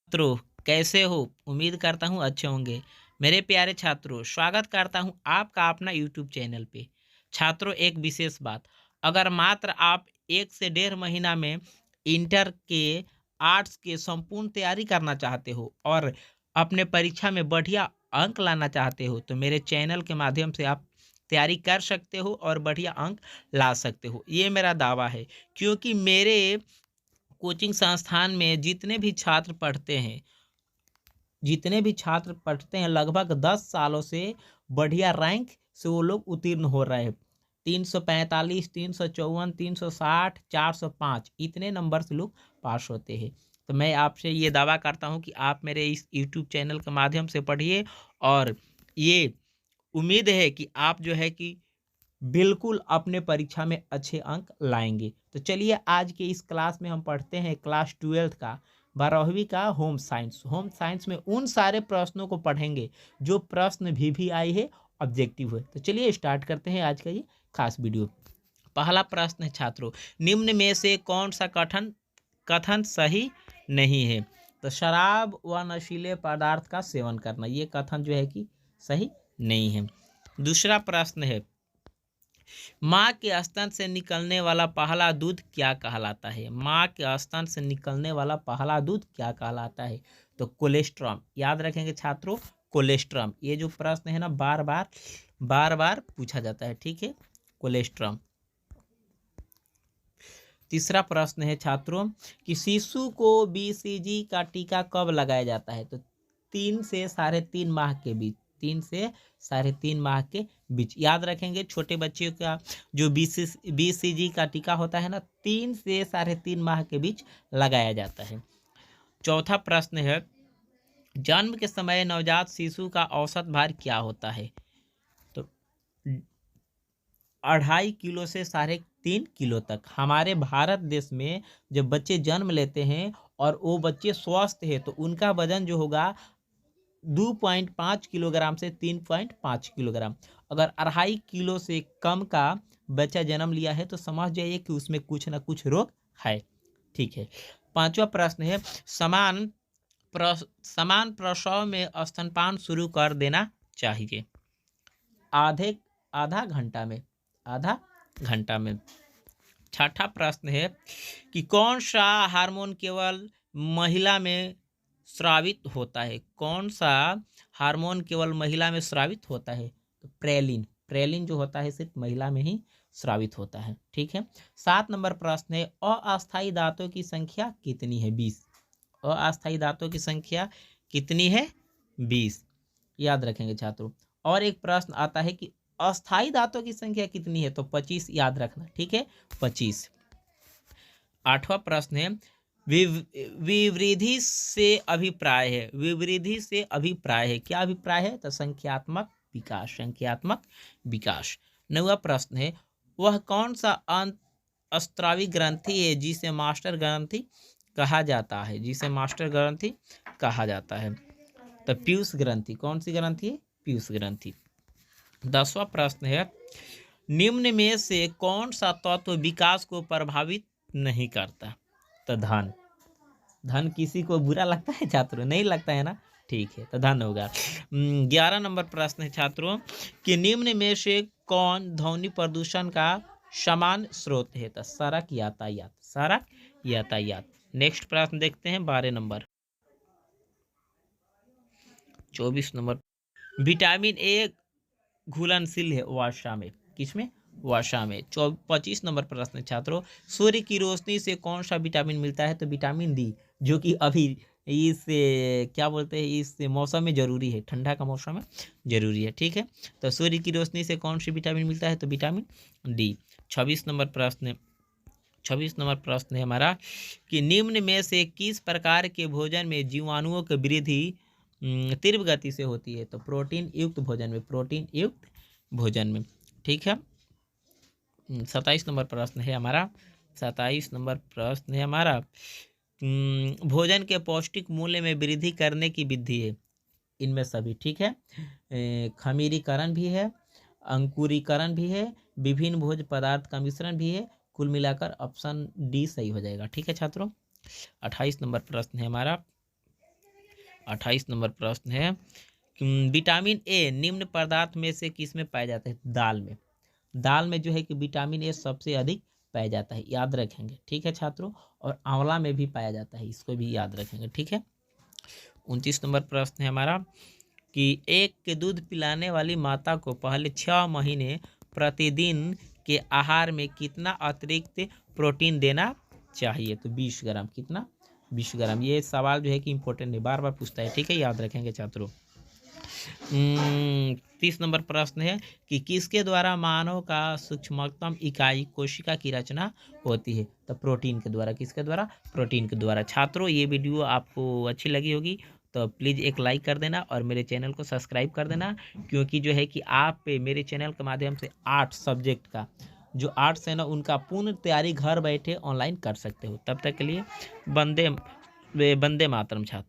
छात्रों, कैसे हो? उम्मीद करता हूँ अच्छे होंगे। मेरे प्यारे छात्रों, स्वागत करता हूँ आपका अपना यूट्यूब चैनल पे। छात्रों, एक विशेष बात, अगर मात्र आप 1 से डेढ़ महीना में इंटर के आर्ट्स के संपूर्ण तैयारी करना चाहते हो और अपने परीक्षा में बढ़िया अंक लाना चाहते हो, तो मेरे चैनल के माध्यम से आप तैयारी कर सकते हो और बढ़िया अंक ला सकते हो। ये मेरा दावा है, क्योंकि मेरे कोचिंग संस्थान में जितने भी छात्र पढ़ते हैं लगभग 10 सालों से बढ़िया रैंक से वो लोग उत्तीर्ण हो रहे हैं। 345, 354, 360, 405 इतने नंबर से लोग पास होते हैं। तो मैं आपसे ये दावा करता हूँ कि आप मेरे इस यूट्यूब चैनल के माध्यम से पढ़िए और ये उम्मीद है कि आप जो है कि बिल्कुल अपने परीक्षा में अच्छे अंक लाएंगे। तो चलिए, आज के इस क्लास में हम पढ़ते हैं क्लास 12 का 12वीं का होम साइंस। होम साइंस में उन सारे प्रश्नों को पढ़ेंगे जो प्रश्न भी आए हैं, ऑब्जेक्टिव है। तो चलिए स्टार्ट करते हैं आज का ये खास वीडियो। पहला प्रश्न है छात्रों, निम्न में से कौन सा कथन कथन सही नहीं है? तो शराब व नशीले पदार्थ का सेवन करना, ये कथन जो है कि सही नहीं है। दूसरा प्रश्न है, माँ के स्तन से निकलने वाला पहला दूध क्या कहलाता है? माँ के स्तन से निकलने वाला पहला दूध क्या कहलाता है? तो कोलेस्ट्रॉम। याद रखेंगे छात्रों, कोलेस्ट्रॉम। ये जो प्रश्न है ना, बार बार पूछा जाता है, ठीक है, कोलेस्ट्रॉम। तीसरा प्रश्न है छात्रों कि शिशु को बीसीजी का टीका कब लगाया जाता है? तो 3 से 3.5 माह के बीच। 3 से 3.5 माह के बीच। याद रखेंगे, छोटे बच्चों का जो बीसीजी का टीका होता है ना, 3 से 3.5 माह के बीच लगाया जाता है। चौथा प्रश्न है, जन्म के समय नवजात शिशु का औसत भार क्या होता है? तो 2.5 किलो से 3.5 किलो तक। हमारे भारत देश में जब बच्चे जन्म लेते हैं और वो बच्चे स्वस्थ है तो उनका वजन जो होगा 2.5 किलोग्राम से 3.5 किलोग्राम। अगर 2.5 किलो से कम का बच्चा जन्म लिया है तो समझ जाइए कि उसमें कुछ ना कुछ रोग है, ठीक है। पांचवा प्रश्न है, समान प्रसव में स्तनपान शुरू कर देना चाहिए आधा घंटा में। छठा प्रश्न है कि कौन सा हार्मोन केवल महिला में स्रावित होता है? कौन सा हार्मोन केवल महिला में स्रावित होता है? तो प्रेलिन जो होता है सिर्फ महिला में ही स्रावित होता है, ठीक है। 7 नंबर प्रश्न है, अस्थायी दांतों की संख्या कितनी है? 20। अस्थायी दांतों की संख्या कितनी है? 20। याद रखेंगे छात्रों। और एक प्रश्न आता है कि अस्थायी दांतों की संख्या कितनी है? तो 25 याद रखना, ठीक है, 25। 8वां प्रश्न है, विवृद्धि से अभिप्राय है। विवृद्धि से अभिप्राय है, क्या अभिप्राय है? तो संख्यात्मक विकास। 9वां प्रश्न है, वह कौन सा अंतःस्रावी ग्रंथि है जिसे मास्टर ग्रंथि कहा जाता है? तो पीयूष ग्रंथि। कौन सी ग्रंथि है? पीयूष ग्रंथि। 10वां प्रश्न है, निम्न में से कौन सा तत्व विकास को प्रभावित नहीं करता? तो धन किसी को बुरा लगता है छात्रों? नहीं लगता है ना, ठीक है, तो धन होगा। 11 नंबर प्रश्न है छात्रों कि निम्न में से कौन ध्वनि प्रदूषण का समान स्रोत है? तो सड़क यातायात। नेक्स्ट प्रश्न देखते हैं 12 नंबर। 24 नंबर, विटामिन ए घुलनशील है वसा में। किसमें? वसा में। 25 नंबर प्रश्न छात्रों, सूर्य की रोशनी से कौन सा विटामिन मिलता है? तो विटामिन डी, जो कि अभी इस क्या बोलते हैं, इस मौसम में जरूरी है, ठंडा का मौसम में जरूरी है, ठीक है। तो सूर्य की रोशनी से कौन सी विटामिन मिलता है? तो विटामिन डी। 26 नंबर प्रश्न है हमारा कि निम्न में से किस प्रकार के भोजन में जीवाणुओं की वृद्धि तीव्र गति से होती है? तो प्रोटीन युक्त भोजन में, ठीक है। 27 नंबर प्रश्न है हमारा भोजन के पौष्टिक मूल्य में वृद्धि करने की विधि है। इनमें सभी, ठीक है, खमीरीकरण भी है, अंकुरीकरण भी है, विभिन्न भोज्य पदार्थ का मिश्रण भी है। कुल मिलाकर ऑप्शन डी सही हो जाएगा, ठीक है छात्रों। 28 नंबर प्रश्न है हमारा 28 नंबर प्रश्न है विटामिन ए निम्न पदार्थ में से किस में पाया जाता है? दाल में। दाल में जो है कि विटामिन ए सबसे अधिक पाया जाता है, याद रखेंगे। ठीक है छात्रों, और आंवला में भी पाया जाता है, इसको भी याद रखेंगे। ठीक है। 29 नंबर प्रश्न है हमारा कि एक के दूध पिलाने वाली माता को पहले 6 महीने प्रतिदिन के आहार में कितना अतिरिक्त प्रोटीन देना चाहिए? तो 20 ग्राम। कितना? 20 ग्राम। ये सवाल जो है कि इंपॉर्टेंट है, बार बार पूछता है। ठीक है, याद रखेंगे छात्रों। 30 नंबर प्रश्न है कि किसके द्वारा मानव का सूक्ष्मतम इकाई कोशिका की रचना होती है? तो प्रोटीन के द्वारा। किसके द्वारा? प्रोटीन के द्वारा। छात्रों, ये वीडियो आपको अच्छी लगी होगी तो प्लीज़ एक लाइक कर देना और मेरे चैनल को सब्सक्राइब कर देना, क्योंकि जो है कि आप मेरे चैनल के माध्यम से 8 सब्जेक्ट का जो आर्ट्स है ना, उनका पूर्ण तैयारी घर बैठे ऑनलाइन कर सकते हो। तब तक के लिए वंदे मातरम छात्रों।